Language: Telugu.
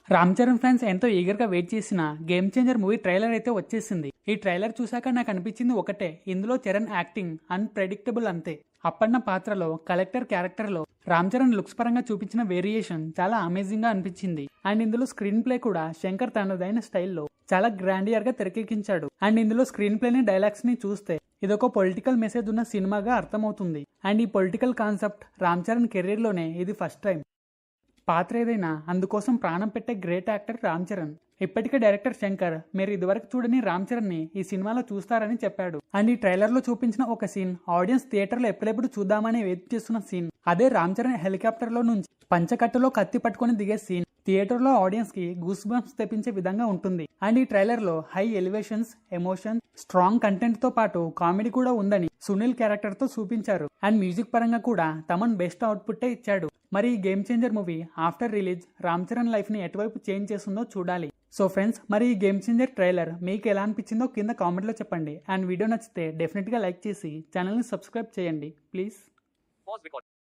రామ్ చరణ్ ఫ్యాన్స్ ఎంతో ఈగర్ గా వెయిట్ చేసిన గేమ్ చేంజర్ మూవీ ట్రైలర్ అయితే వచ్చేసింది. ఈ ట్రైలర్ చూసాక నాకు అనిపించింది ఒకటే, ఇందులో చరణ్ యాక్టింగ్ అన్ప్రెడిక్టబుల్ అంతే. అప్పన్న పాత్రలో కలెక్టర్ క్యారెక్టర్ లో రామ్ చరణ్ లుక్స్ పరంగా చూపించిన వేరియేషన్ చాలా అమేజింగ్ గా అనిపించింది. అండ్ ఇందులో స్క్రీన్ ప్లే కూడా శంకర్ తనదైన స్టైల్లో చాలా గ్రాండియర్ గా తెరకెక్కించాడు. అండ్ ఇందులో స్క్రీన్ ప్లేని డైలాగ్స్ ని చూస్తే ఇదొక పొలిటికల్ మెసేజ్ ఉన్న సినిమాగా అర్థమవుతుంది. అండ్ ఈ political concept Ram Charan career లోనే ఇది ఫస్ట్ టైం. పాత్ర ఏదైనా అందుకోసం ప్రాణం పెట్టే గ్రేట్ యాక్టర్ రామ్ చరణ్. ఇప్పటికే డైరెక్టర్ శంకర్ మీరు ఇదివరకు చూడని రామ్ చరణ్ ని ఈ సినిమాలో చూస్తారని చెప్పాడు. అండ్ ఈ ట్రైలర్ లో చూపించిన ఒక సీన్ ఆడియన్స్ థియేటర్ లో ఎప్పుడెప్పుడు చూద్దామని వెయిట్ చేస్తున్న సీన్. అదే రామ్ చరణ్ హెలికాప్టర్ లో నుంచి పంచకట్టులో కత్తి పట్టుకుని దిగే సీన్ థియేటర్ లో ఆడియన్స్ కి గూస్ బంప్స్ తెప్పించే విధంగా ఉంటుంది. అండ్ ఈ ట్రైలర్ లో high elevations, emotion, strong content తో పాటు కామెడీ కూడా ఉందని సునీల్ క్యారెక్టర్ తో చూపించారు. అండ్ మ్యూజిక్ పరంగా కూడా తమన్ బెస్ట్ అవుట్పుట్ ఇచ్చాడు. మరి ఈ game changer movie after release Ram Charan life ని ఎటువైపు చేంజ్ చేస్తుందో చూడాలి. సో ఫ్రెండ్స్, మరి ఈ గేమ్ చేంజర్ ట్రైలర్ మీకు ఎలా అనిపించిందో కింద కామెంట్ లో చెప్పండి. అండ్ వీడియో నచ్చితే డెఫినెట్ గా లైక్ చేసి ఛానల్ ని సబ్స్క్రైబ్ చేయండి ప్లీజ్.